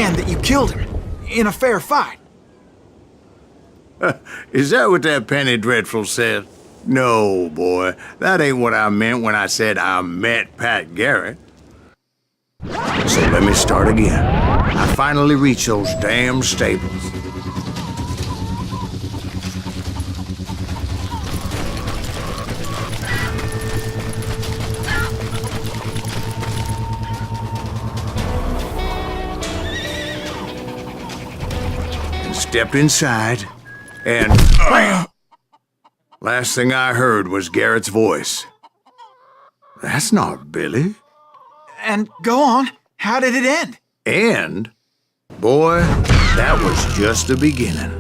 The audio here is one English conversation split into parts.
demand that you killed him in a fair fight. Is that what that Penny Dreadful said? No, boy. That ain't what I meant when I said I met Pat Garrett. So let me start again. I finally reached those damn stables. And stepped inside, and bam! Last thing I heard was Garrett's voice. That's not Billy. And go on, how did it end? And, boy, that was just the beginning.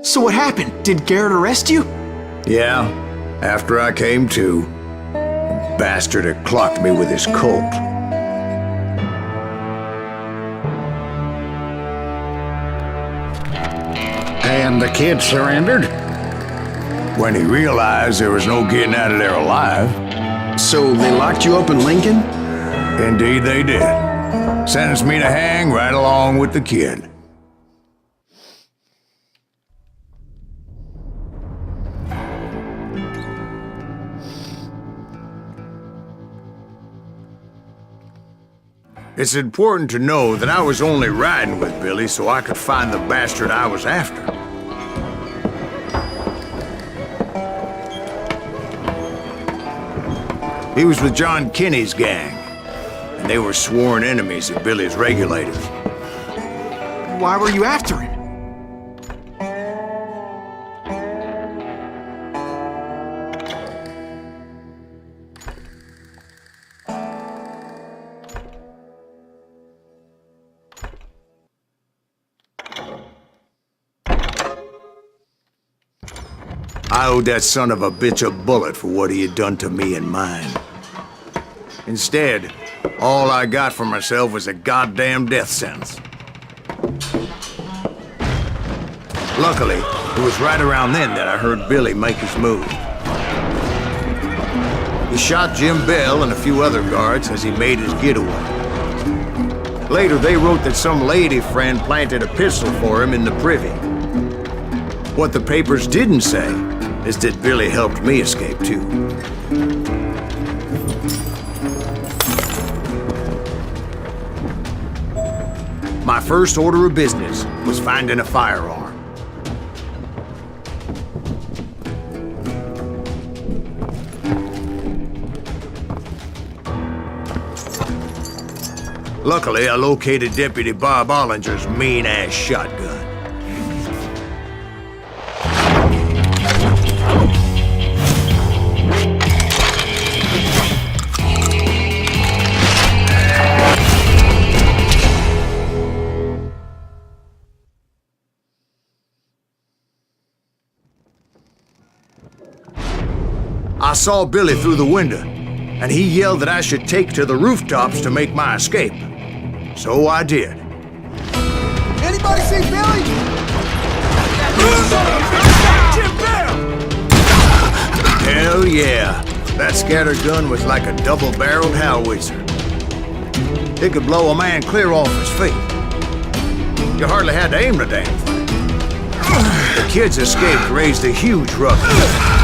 So what happened? Did Garrett arrest you? Yeah, after I came to, the bastard had clocked me with his Colt. And the kid surrendered? When he realized there was no getting out of there alive. So they locked you up in Lincoln? Indeed they did. Sentenced me to hang right along with the kid. It's important to know that I was only riding with Billy so I could find the bastard I was after. He was with John Kinney's gang, and they were sworn enemies of Billy's regulators. Why were you after him? I owed that son of a bitch a bullet for what he had done to me and mine. Instead, all I got for myself was a goddamn death sentence. Luckily, it was right around then that I heard Billy make his move. He shot Jim Bell and a few other guards as he made his getaway. Later, they wrote that some lady friend planted a pistol for him in the privy. What the papers didn't say is that Billy helped me escape, too. My first order of business was finding a firearm. Luckily, I located Deputy Bob Ollinger's mean-ass shotgun. I saw Billy through the window, and he yelled that I should take to the rooftops to make my escape. So I did. Anybody see Billy? Hell yeah. That scatter gun was like a double-barreled howitzer. It could blow a man clear off his feet. You hardly had to aim the damn thing. The kids escaped raised a huge ruckus.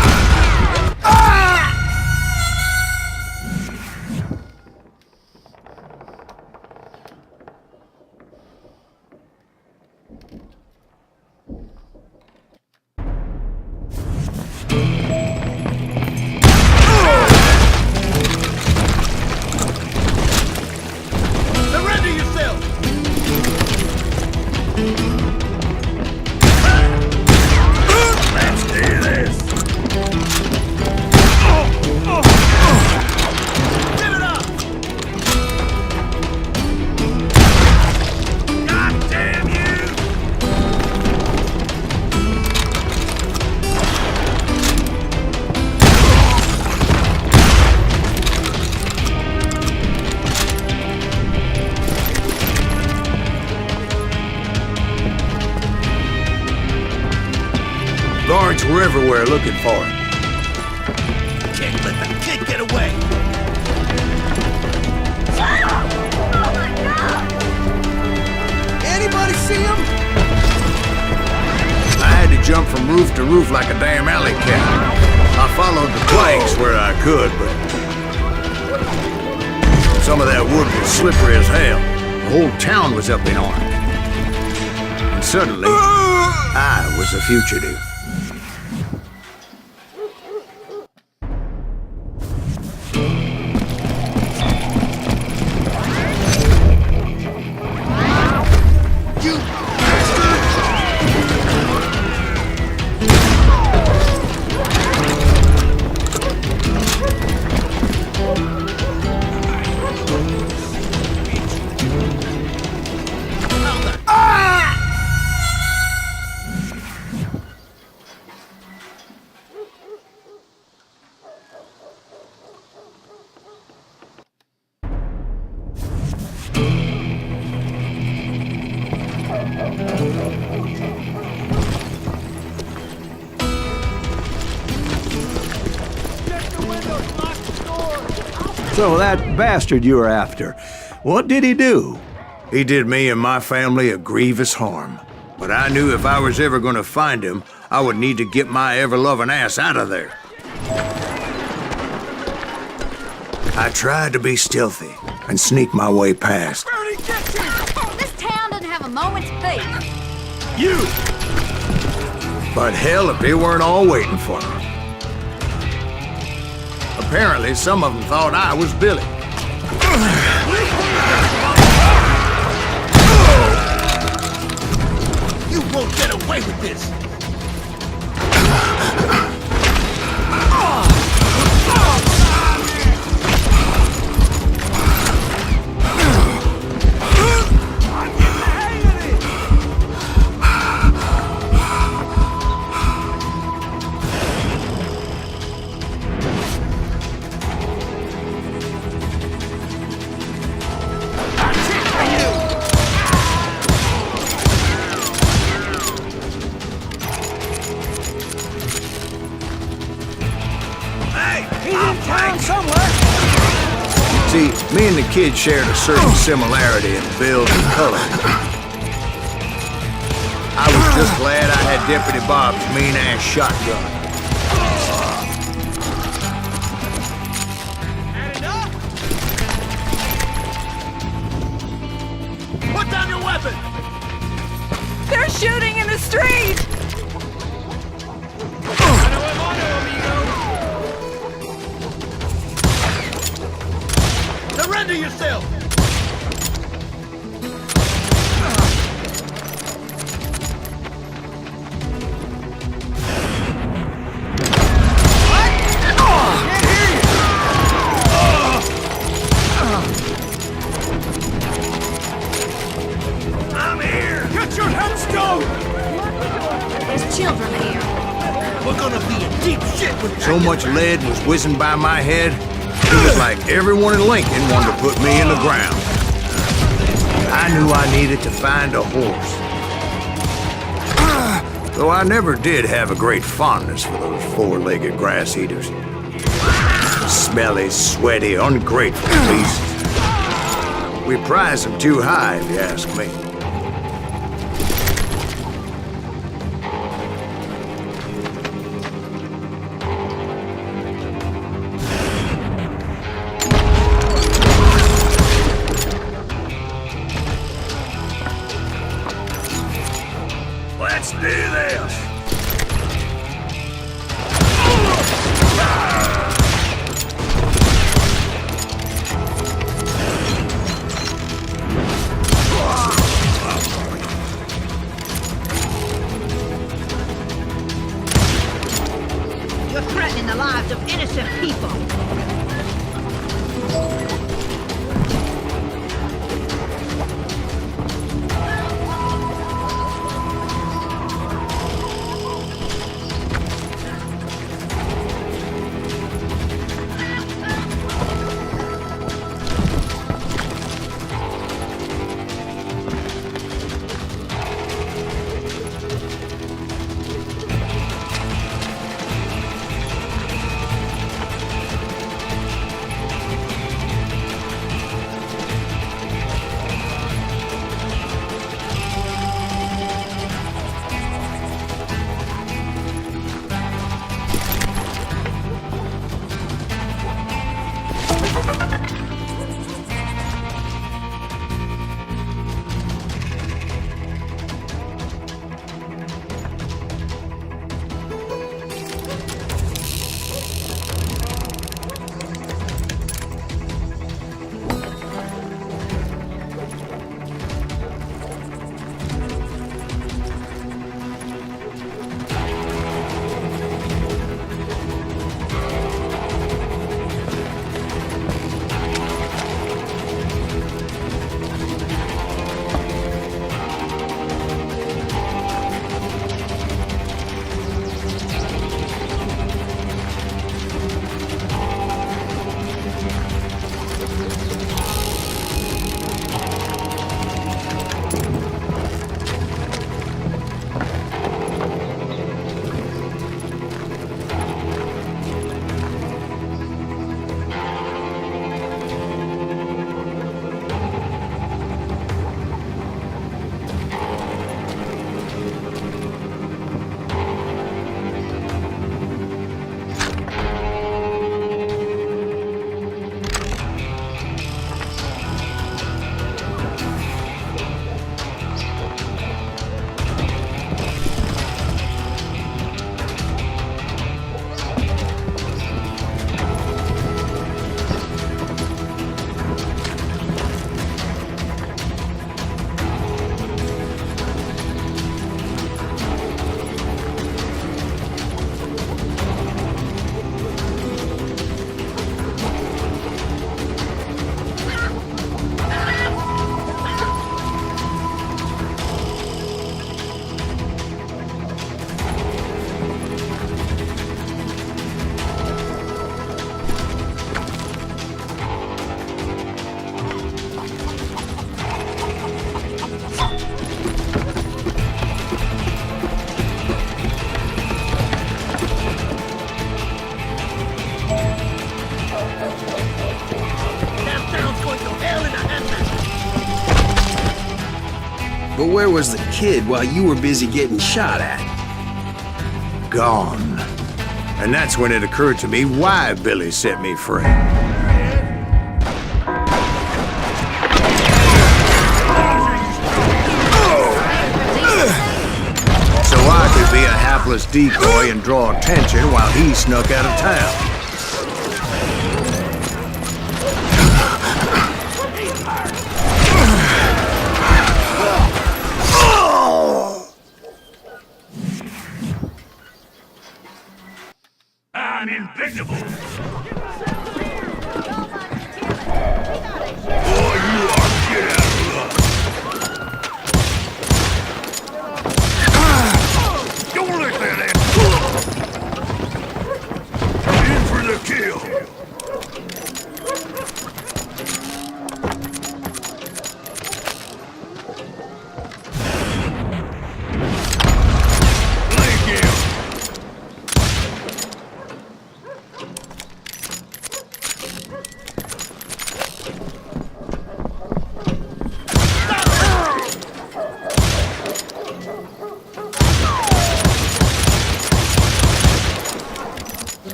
kids were everywhere looking for him. Can't let the kid get away! Anybody see him? I had to jump from roof to roof like a damn alley cat. I followed the planks where I could, but some of that wood was slippery as hell. The whole town was up in arms. And suddenly, I was a fugitive. So that bastard you were after, what did he do? He did me and my family a grievous harm. But I knew if I was ever going to find him, I would need to get my ever-loving ass out of there. I tried to be stealthy and sneak my way past. This town doesn't have a moment's peace. You! But hell, if they weren't all waiting for me. Apparently, some of them thought I was Billy. You won't get away with this! See, me and the kid shared a certain similarity in build and color. I was just glad I had Deputy Bob's mean-ass shotgun. Put down your weapon! They're shooting in the street! Surrender yourself! I'm here! Get your headstone! There's children here. We're gonna be in deep shit with so much lead was whizzing by my head. It was like everyone in Lincoln wanted to put me in the ground. I knew I needed to find a horse. Though I never did have a great fondness for those four-legged grass eaters. Smelly, sweaty, ungrateful beasts. We prize them too high, if you ask me. Let's do this! You're threatening the lives of innocent people. But where was the kid while you were busy getting shot at? Gone. And that's when it occurred to me why Billy set me free. So I could be a hapless decoy and draw attention while he snuck out of town. I'm invincible! Boy, you are get out of luck! Don't let that ass! In for the kill! Blink him!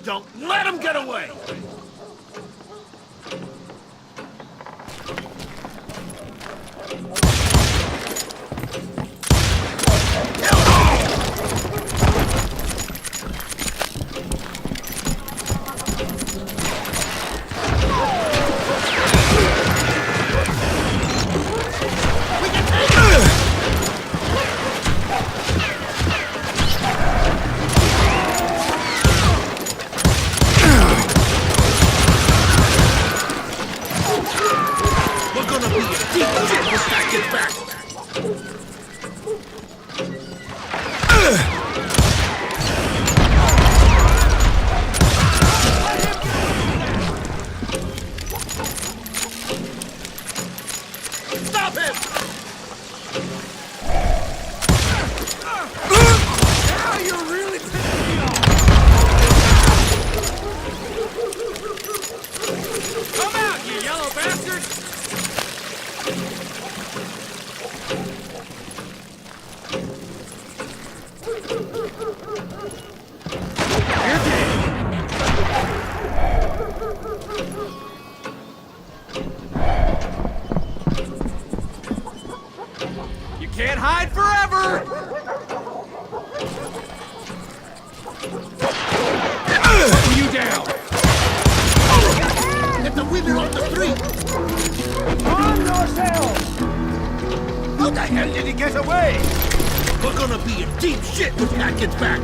Don't let him get away! We're gonna be a deep shit when that gets back! Stop him! Now you're really pissing me off! Come out, you yellow bastard! You're dead! You can't hide forever! Putting you down! Get the women off the street! Calm yourself! How the hell did he get away? We're gonna be in deep shit when Pat gets back!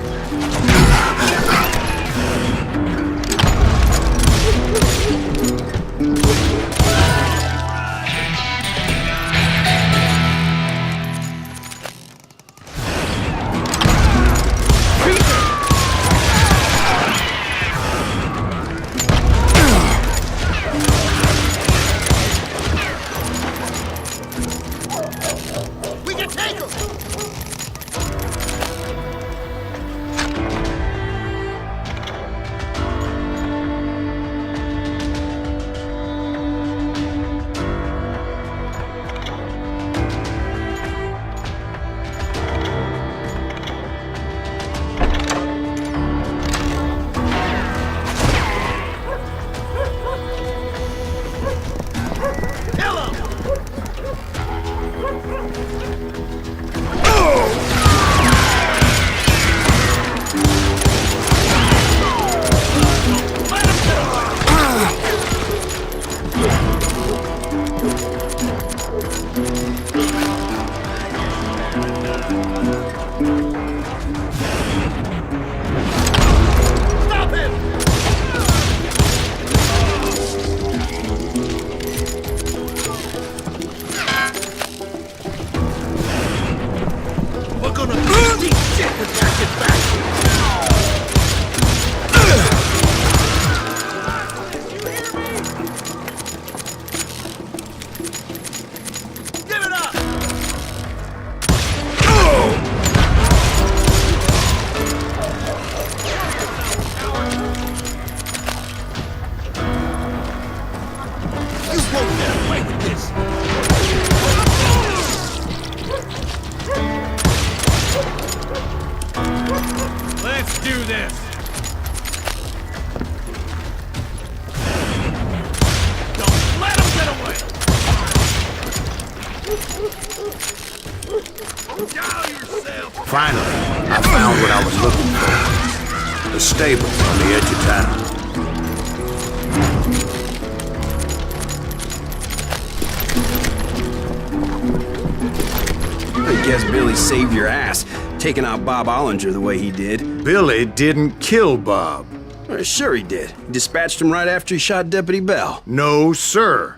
We can take him! Finally, I found what I was looking for. The stable on the edge of town. I guess Billy saved your ass, taking out Bob Ollinger the way he did. Billy didn't kill Bob. Sure he did. He dispatched him right after he shot Deputy Bell. No, sir.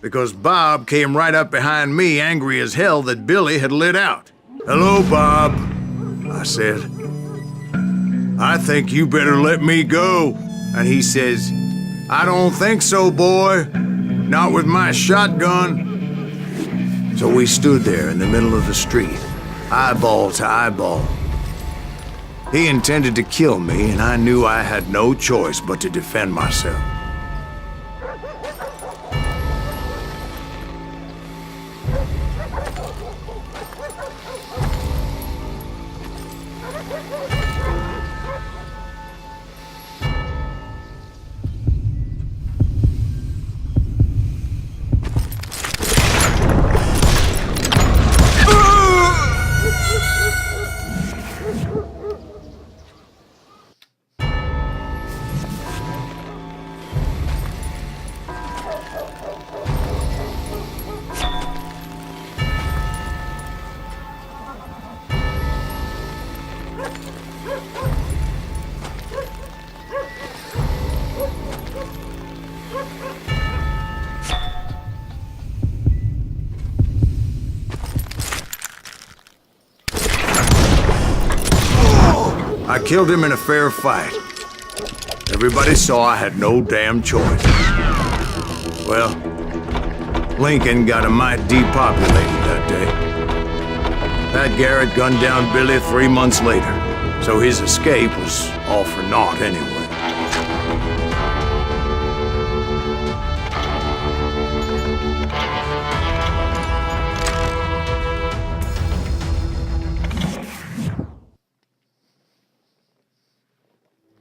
Because Bob came right up behind me, angry as hell that Billy had lit out. "Hello, Bob," I said. "I think you better let me go." And he says, "I don't think so, boy. Not with my shotgun." So we stood there in the middle of the street, eyeball to eyeball. He intended to kill me, and I knew I had no choice but to defend myself. I killed him in a fair fight. Everybody saw I had no damn choice. Well, Lincoln got a mite depopulated that day. Pat Garrett gunned down Billy 3 months later, so his escape was all for naught anyway.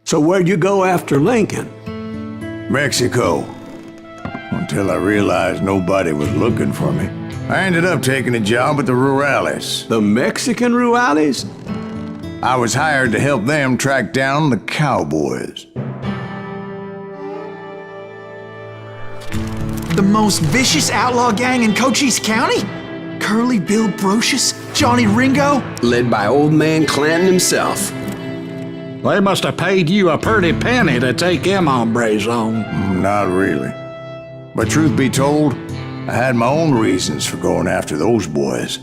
So where'd you go after Lincoln? Mexico. Until I realized nobody was looking for me. I ended up taking a job at the Rurales. The Mexican Rurales? I was hired to help them track down the cowboys. The most vicious outlaw gang in Cochise County? Curly Bill Brocious? Johnny Ringo? Led by old man Clanton himself. They must have paid you a pretty penny to take them hombres on. Not really. But truth be told, I had my own reasons for going after those boys.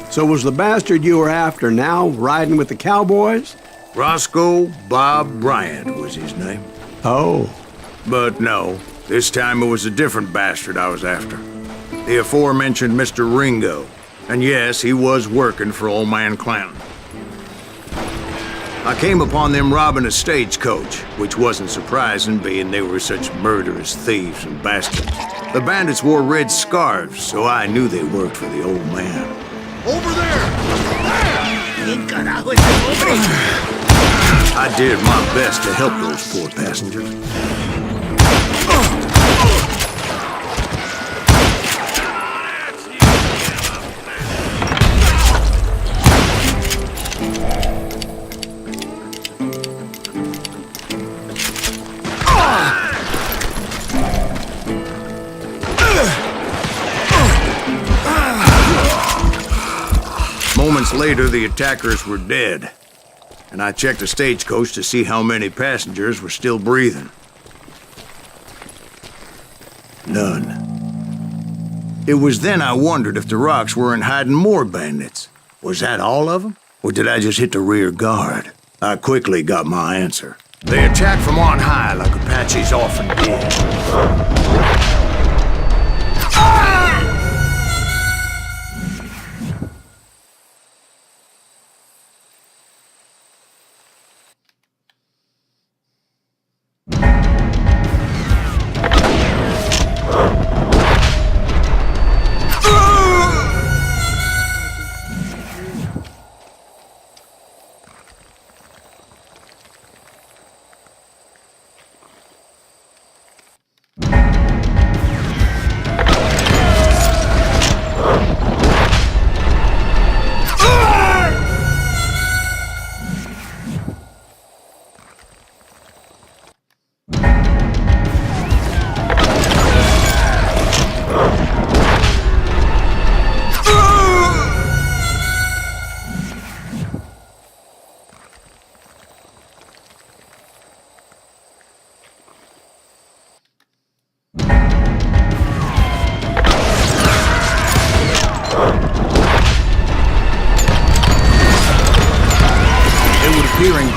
So was the bastard you were after now riding with the cowboys? Roscoe Bob Bryant was his name. Oh. But no, this time it was a different bastard I was after. The aforementioned Mr. Ringo. And yes, he was working for old man Clanton. I came upon them robbing a stagecoach, which wasn't surprising, being they were such murderous thieves and bastards. The bandits wore red scarves, so I knew they worked for the old man. Over there! I did my best to help those poor passengers. Moments later, the attackers were dead, and I checked the stagecoach to see how many passengers were still breathing. None. It was then I wondered if the rocks weren't hiding more bandits. Was that all of them? Or did I just hit the rear guard? I quickly got my answer. They attacked from on high like Apaches often did.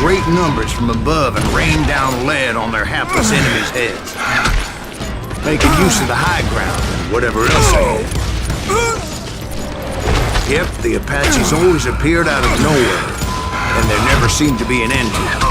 great numbers from above and rained down lead on their hapless enemies' heads, making use of the high ground and whatever else they had. Yep, the Apaches always appeared out of nowhere, and there never seemed to be an end to it.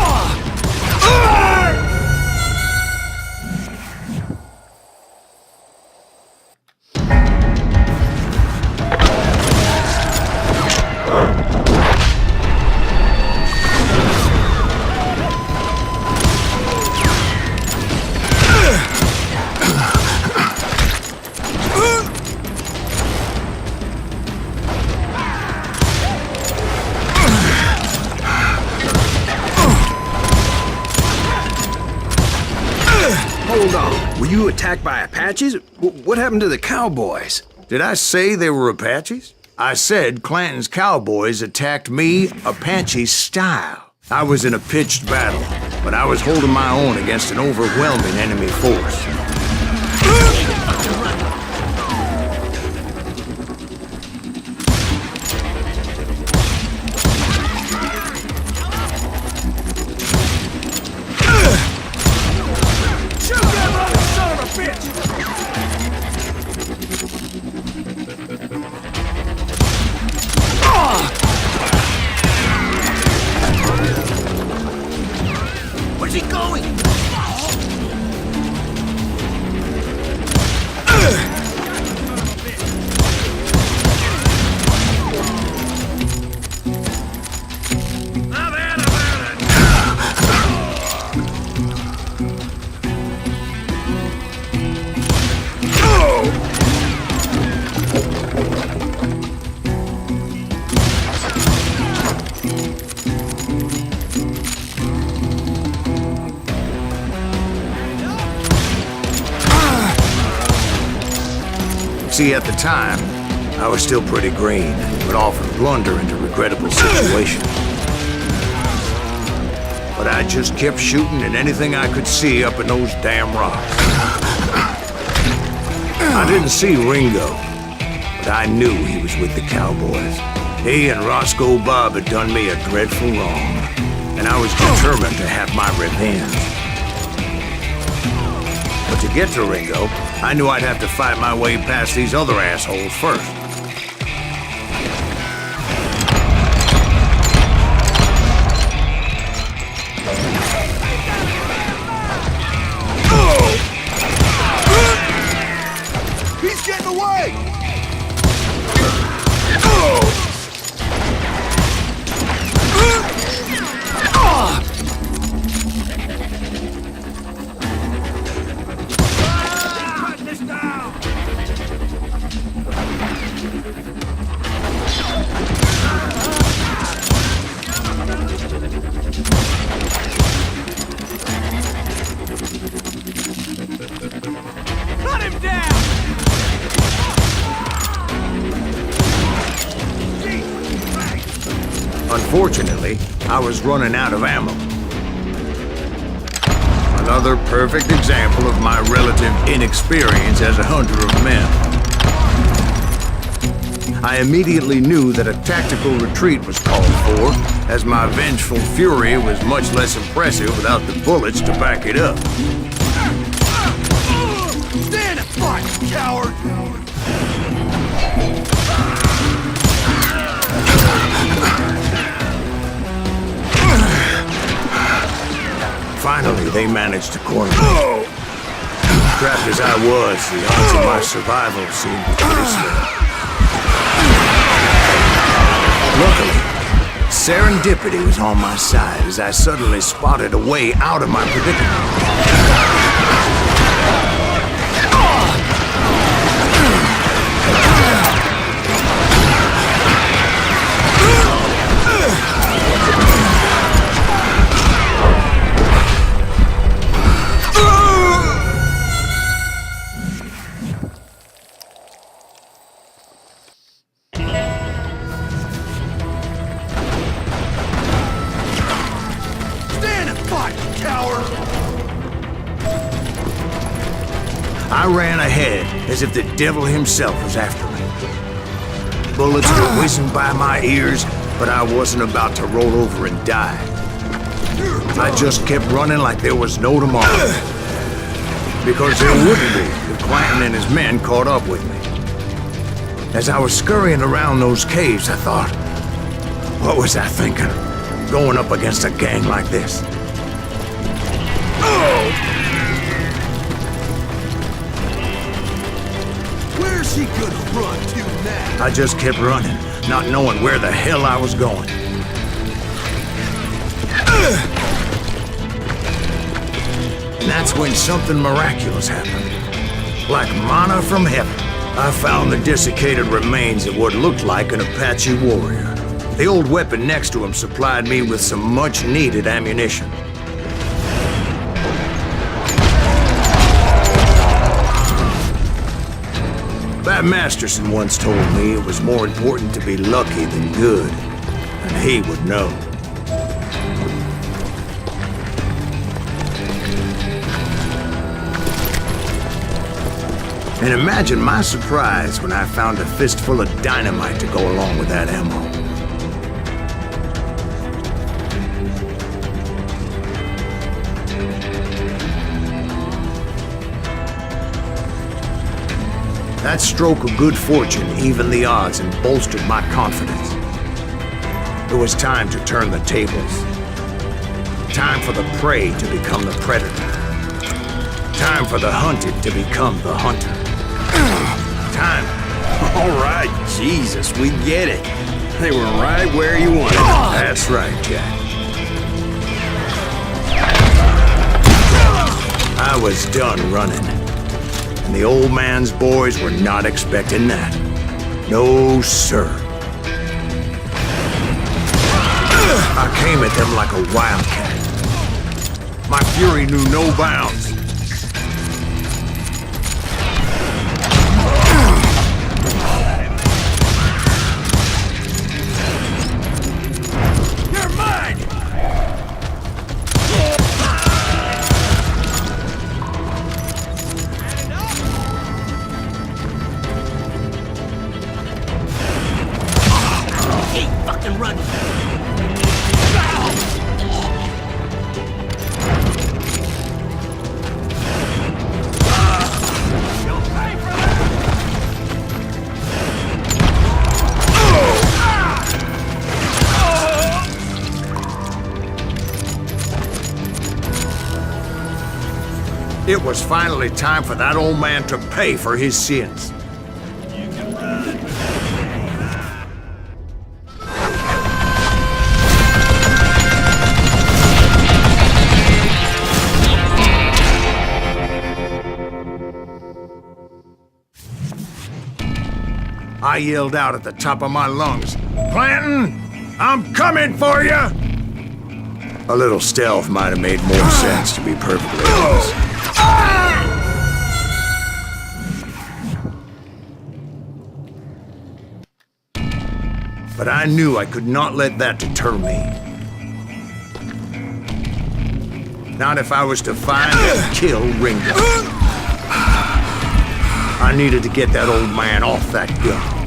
Hold on. Were you attacked by Apaches? What happened to the cowboys? Did I say they were Apaches? I said Clanton's cowboys attacked me Apache style. I was in a pitched battle, but I was holding my own against an overwhelming enemy force. Where's he going? See, at the time, I was still pretty green and would often blunder into regrettable situations. But I just kept shooting at anything I could see up in those damn rocks. I didn't see Ringo, but I knew he was with the cowboys. He and Roscoe Bob had done me a dreadful wrong, and I was determined to have my revenge. But to get to Ringo, I knew I'd have to fight my way past these other assholes first. He's getting away! Cut him down! Unfortunately, I was running out of ammo. Another perfect example of my relative inexperience as a hunter of men. I immediately knew that a tactical retreat was called for, as my vengeful fury was much less impressive without the bullets to back it up. Stand and fight, coward! Finally, they managed to corner me. Trapped as I was, the odds of my survival seemed pretty slim. Luckily, serendipity was on my side as I suddenly spotted a way out of my predicament. I ran ahead as if the devil himself was after me. Bullets were whizzing by my ears, but I wasn't about to roll over and die. I just kept running like there was no tomorrow. Because there wouldn't be if Clanton and his men caught up with me. As I was scurrying around those caves, I thought, what was I thinking? Going up against a gang like this? Where's he gonna run to now? I just kept running, not knowing where the hell I was going. And that's when something miraculous happened. Like manna from heaven, I found the desiccated remains of what looked like an Apache warrior. The old weapon next to him supplied me with some much-needed ammunition. That Masterson once told me it was more important to be lucky than good, and he would know. And imagine my surprise when I found a fistful of dynamite to go along with that ammo. That stroke of good fortune evened the odds and bolstered my confidence. It was time to turn the tables. Time for the prey to become the predator. Time for the hunted to become the hunter. Time. All right, Jesus, we get it. They were right where you wanted them. That's right, Jack. I was done running. And the old man's boys were not expecting that. No, sir. I came at them like a wildcat. My fury knew no bounds. You're mine! Keep fucking running. It was finally time for that old man to pay for his sins. I yelled out at the top of my lungs, "Clanton, I'm coming for you!" A little stealth might have made more sense, to be perfectly honest. But I knew I could not let that deter me. Not if I was to find and kill Ringo. I needed to get that old man off that gun.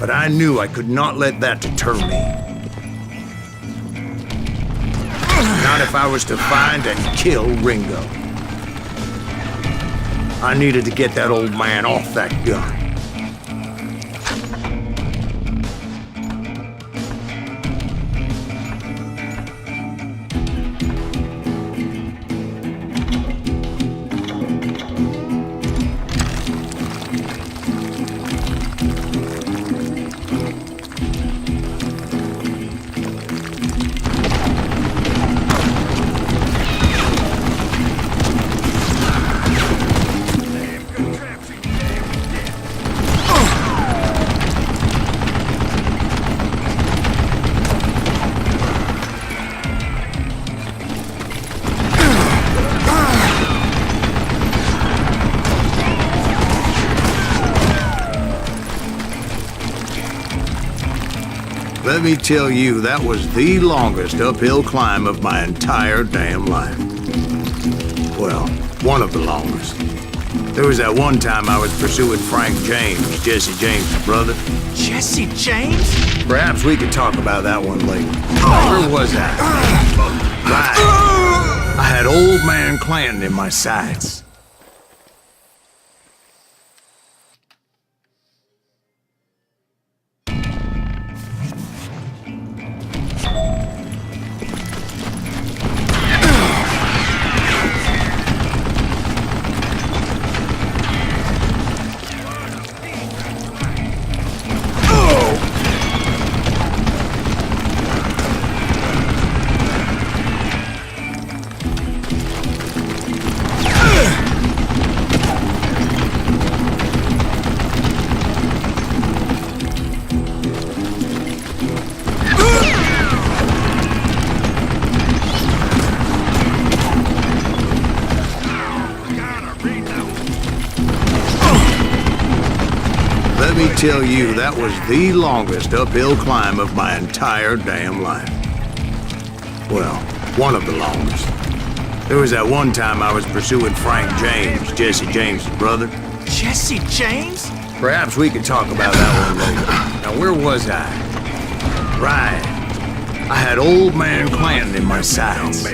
But I knew I could not let that deter me. Not if I was to find and kill Ringo. I needed to get that old man off that gun. Let me tell you, that was the longest uphill climb of my entire damn life. Well, one of the longest. There was that one time I was pursuing Frank James, Jesse James' brother. Jesse James? Perhaps we could talk about that one later. Where was I? Right. I had old man Clanton in my sights. Let me tell you, that was the longest uphill climb of my entire damn life. Well, one of the longest. There was that one time I was pursuing Frank James, Jesse James' brother. Jesse James? Perhaps we could talk about that one later. Now, where was I? Right. I had old man Clanton in my sights.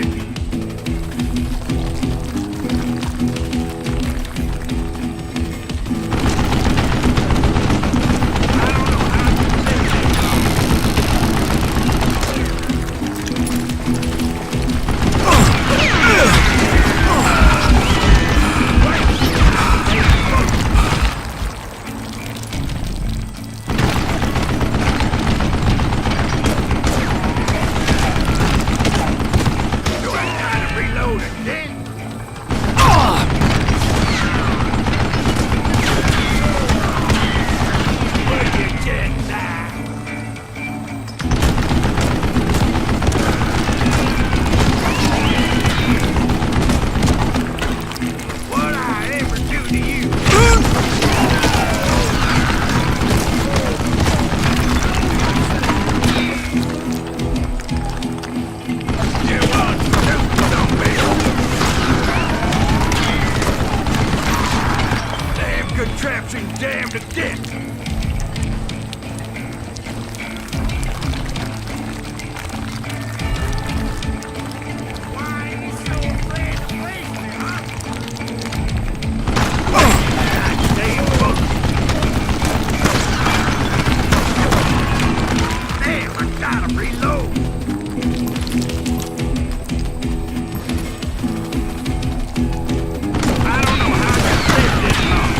Damn to dick! Why are you so afraid to face me, huh? Damn, I gotta reload! I don't know how I can live this long.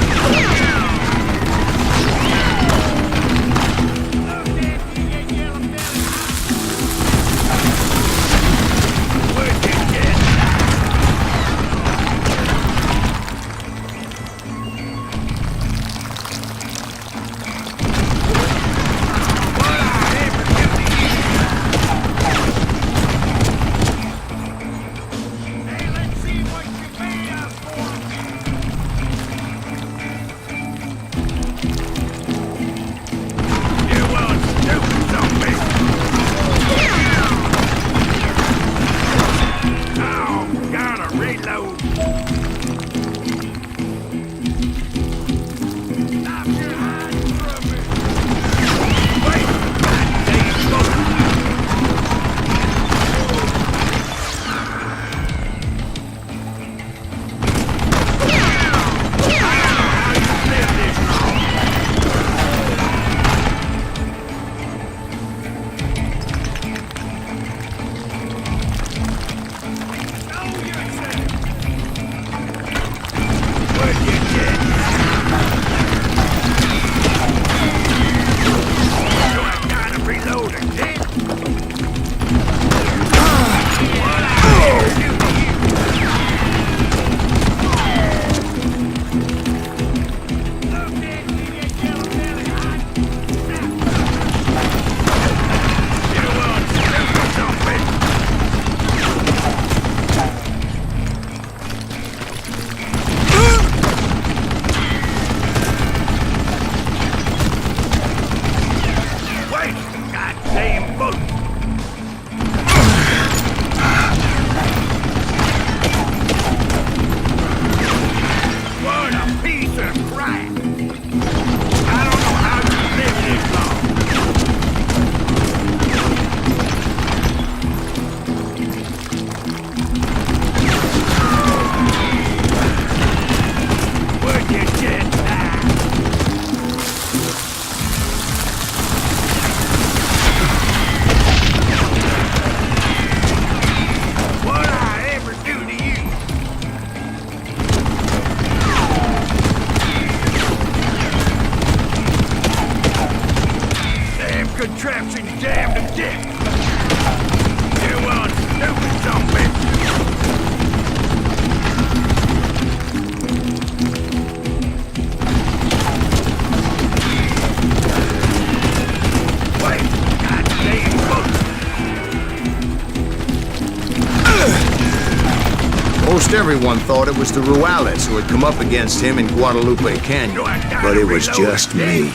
Most everyone thought it was the Ruales who had come up against him in Guadalupe Canyon, but it was just me.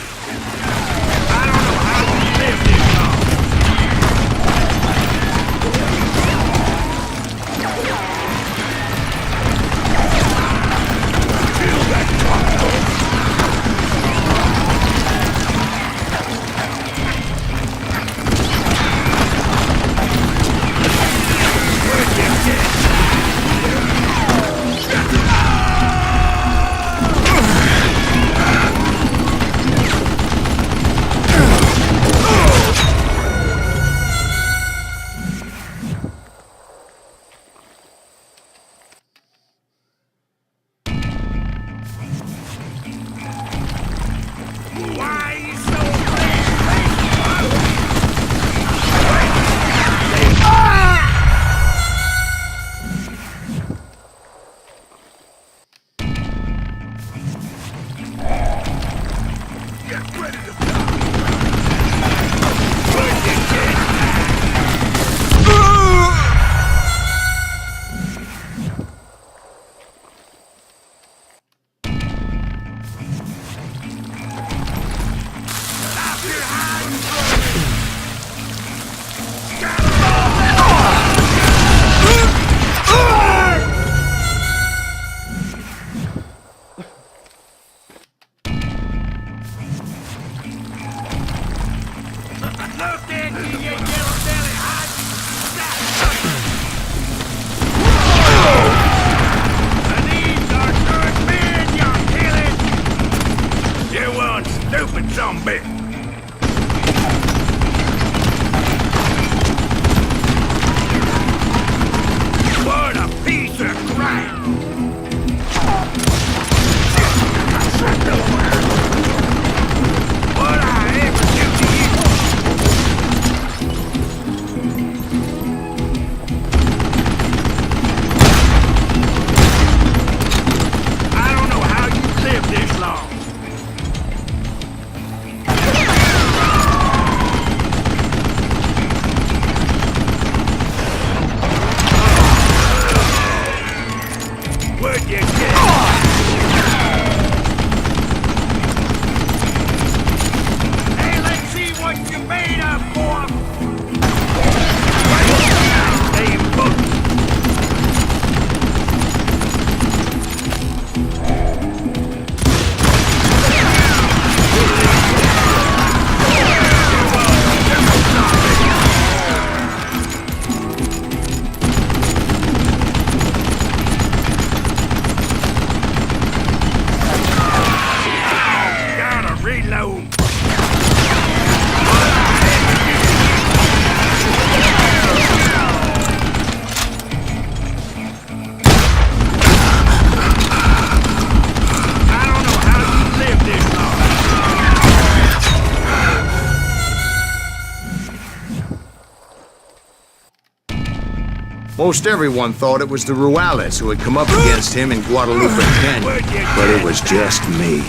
Most everyone thought it was the Ruales who had come up against him in Guadalupe Canyon, but it was just me.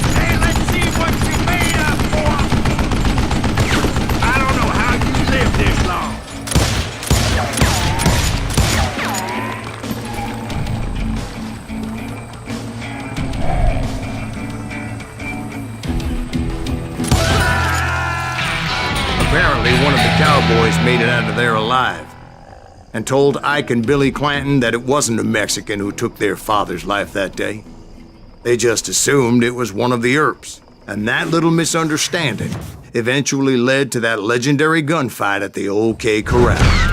Hey, let's see what you made of, boy! cowboys made it out of there alive, and told Ike and Billy Clanton that it wasn't a Mexican who took their father's life that day. They just assumed it was one of the Earps, and that little misunderstanding eventually led to that legendary gunfight at the OK Corral.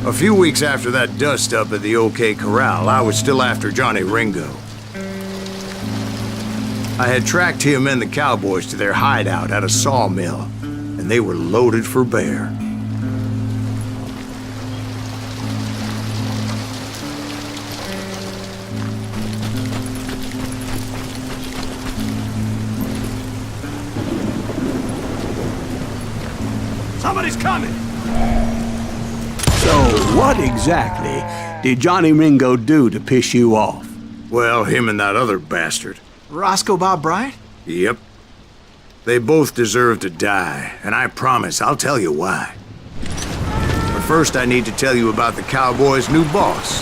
A few weeks after that dust-up at the OK Corral, I was still after Johnny Ringo. I had tracked him and the cowboys to their hideout at a sawmill, and they were loaded for bear. Somebody's coming! So, what exactly did Johnny Ringo do to piss you off? Well, him and that other bastard. Roscoe Bob Bryant? Yep. They both deserve to die, and I promise I'll tell you why. But first I need to tell you about the cowboys' new boss,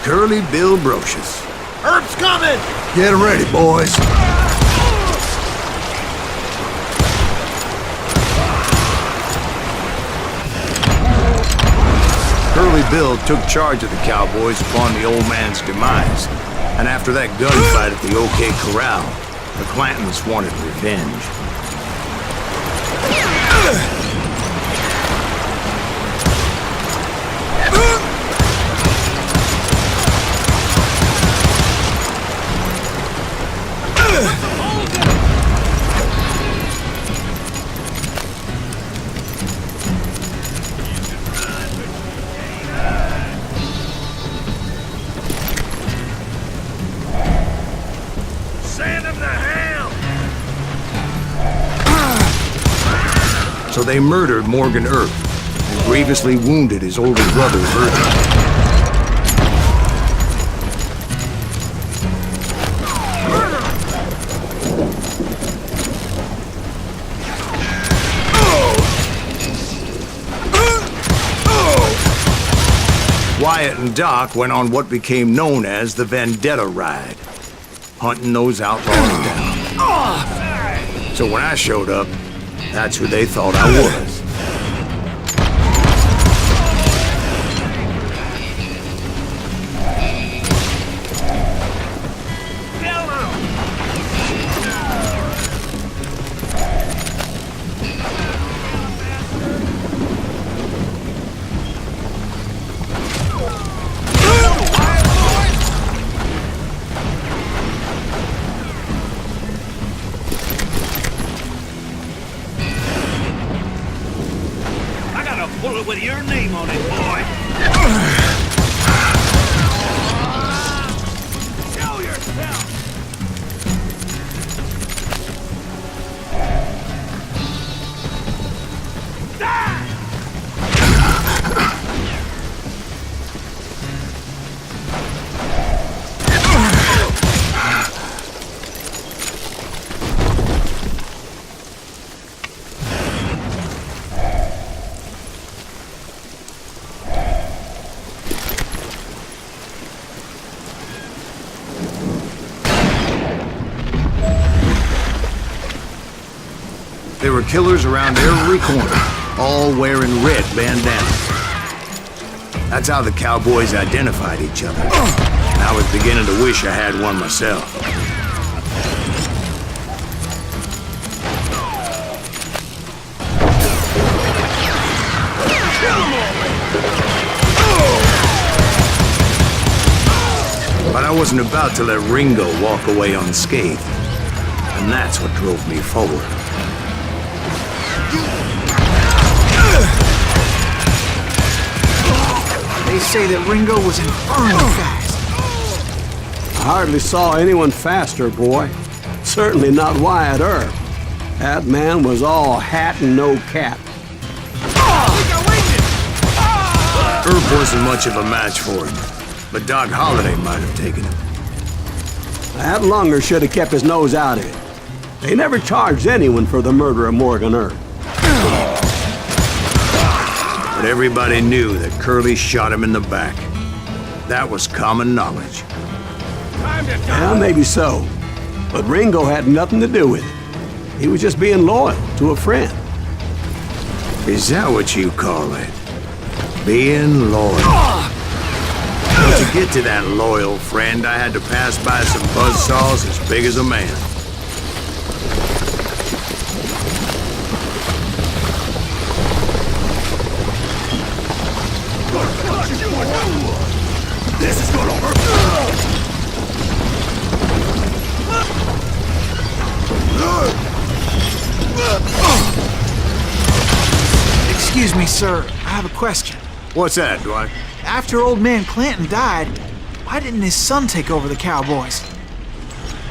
Curly Bill Brocious. Herb's coming! Get ready, boys. Curly Bill took charge of the cowboys upon the old man's demise, and after that gunfight at the OK Corral, the Clantons wanted revenge. So they murdered Morgan Earp and grievously wounded his older brother, Virgil. Wyatt and Doc went on what became known as the Vendetta Ride, hunting those outlaws down. So when I showed up, that's who they thought I was. Bullet with your name on it, boy! Show yourself! Die! There were killers around every corner, all wearing red bandanas. That's how the cowboys identified each other. And I was beginning to wish I had one myself. But I wasn't about to let Ringo walk away unscathed. And that's what drove me forward. They say that Ringo was infernally fast. I hardly saw anyone faster, boy. Certainly not Wyatt Earp. That man was all hat and no cap. Earp wasn't much of a match for him. But Doc Holliday might have taken him. That Lunger should have kept his nose out of it. They never charged anyone for the murder of Morgan Earp. But everybody knew that Curly shot him in the back. That was common knowledge. Yeah, maybe so. But Ringo had nothing to do with it. He was just being loyal to a friend. Is that what you call it? Being loyal? But to get to that loyal friend, I had to pass by some buzzsaws as big as a man. This is gonna hurt. Excuse me, sir. I have a question. What's that, Dwight? After old man Clanton died, why didn't his son take over the Cowboys?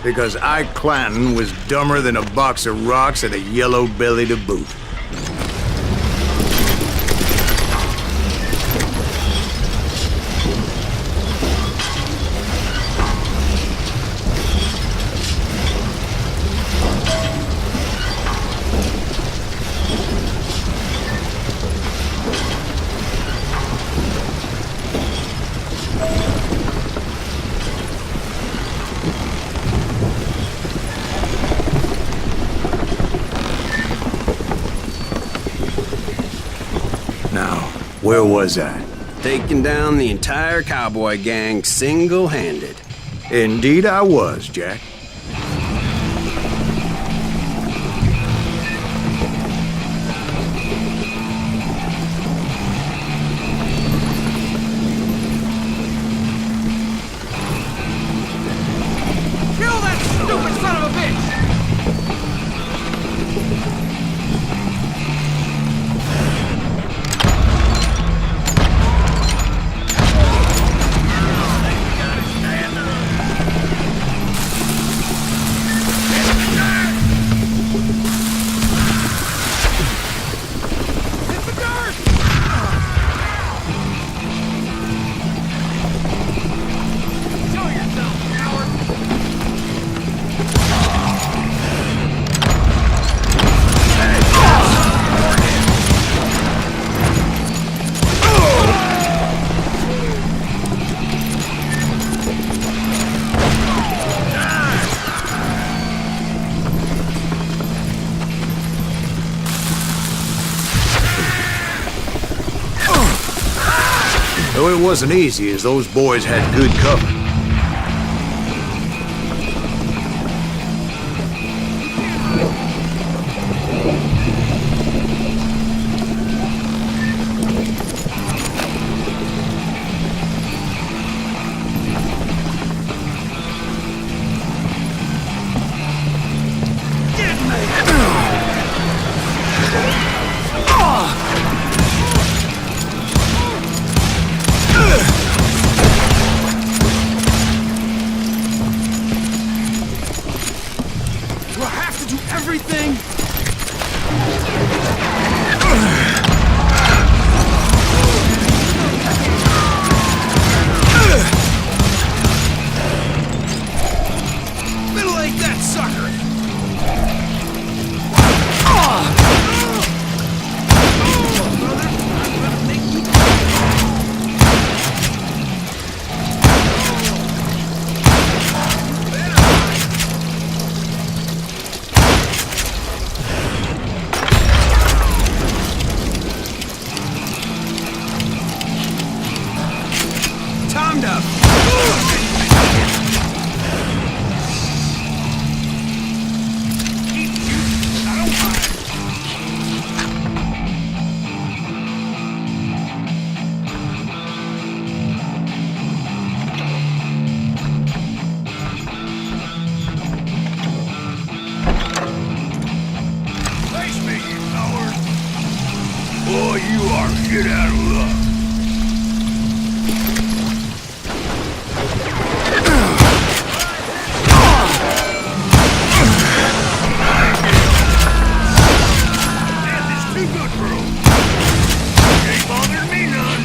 Because Ike Clanton was dumber than a box of rocks and a yellow belly to boot. Where was I? Taking down the entire cowboy gang single-handed. Indeed I was, Jack. Kill that stupid son of a bitch! Though it wasn't easy, as those boys had good cover. Get out of luck. Death is too good for him. Ain't bothering me none.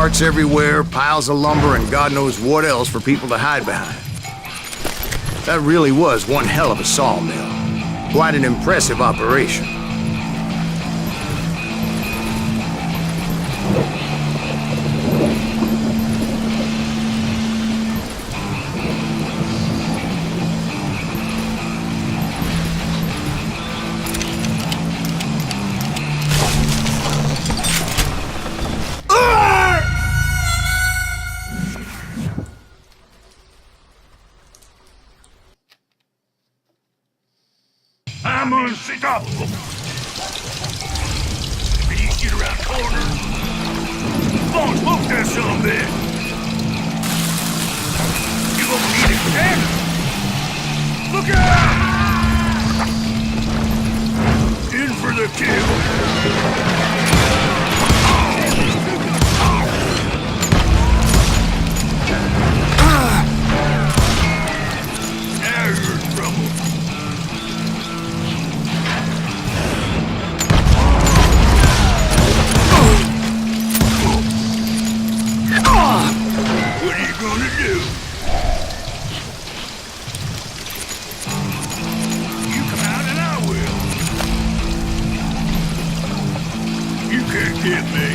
Carts everywhere, piles of lumber, and God knows what else for people to hide behind. That really was one hell of a sawmill. Quite an impressive operation. I'm unstoppable. Can you get around corners? Come on, smoke that son of a bitch. You gonna need it, man? Look out! In for the kill. Now you're in trouble. What are you gonna do? You come out and I will. You can't get me.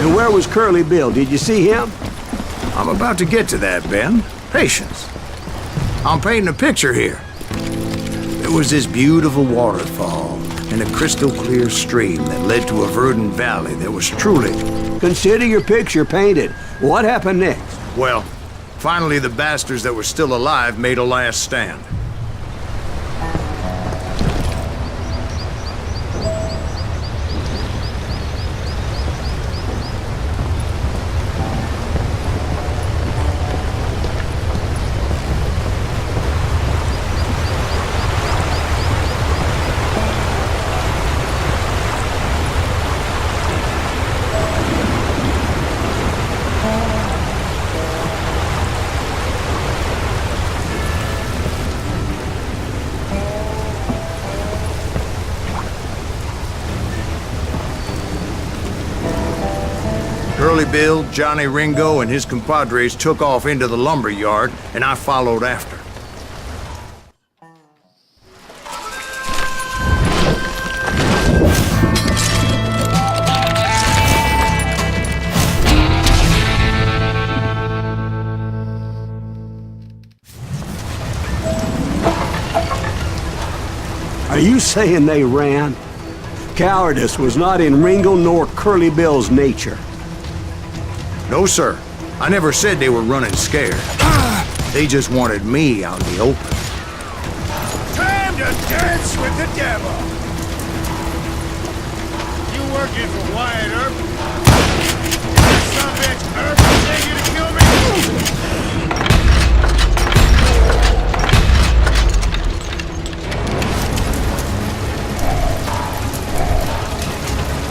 And where was Curly Bill? Did you see him? I'm about to get to that, Ben. Patience. I'm painting a picture here. There was this beautiful waterfall and a crystal clear stream that led to a verdant valley that was truly... Consider your picture painted. What happened next? Well, finally the bastards that were still alive made a last stand. Curly Bill, Johnny Ringo, and his compadres took off into the lumber yard, and I followed after. Are you saying they ran? Cowardice was not in Ringo nor Curly Bill's nature. No, sir. I never said they were running scared. They just wanted me out in the open. Time to dance with the devil! You working for Wyatt Earp? That son of a bitch Earp send you to kill me?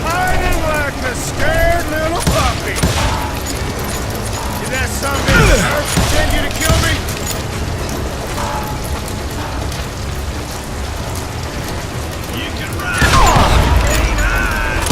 Hiding like a scared little puppy. Did that son of a bitch Earp send you to kill me? You can run! Can't hide!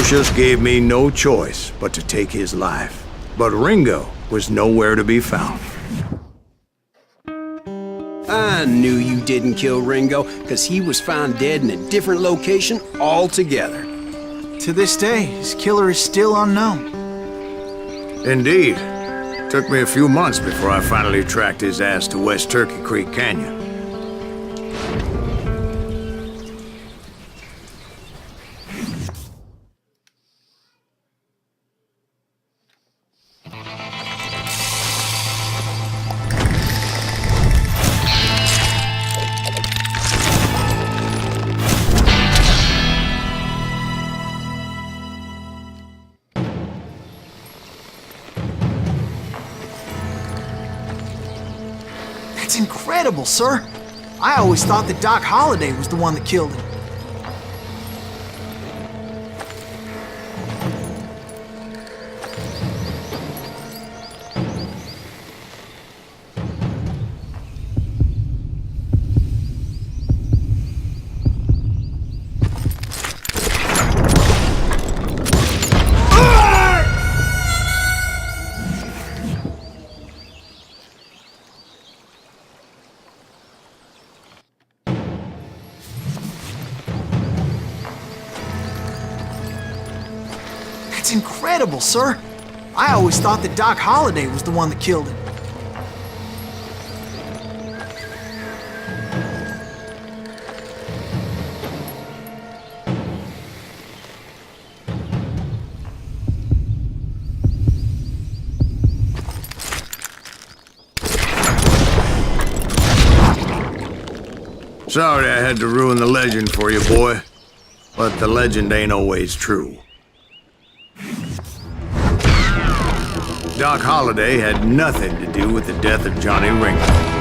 Brocious gave me no choice but to take his life. But Ringo was nowhere to be found. I knew you didn't kill Ringo, because he was found dead in a different location altogether. To this day, his killer is still unknown. Indeed. Took me a few months before I finally tracked his ass to West Turkey Creek Canyon. That's incredible, sir. I always thought that Doc Holliday was the one that killed him. That's incredible, sir. I always thought that Doc Holliday was the one that killed him. Sorry I had to ruin the legend for you, boy. But the legend ain't always true. Doc Holliday had nothing to do with the death of Johnny Ringo.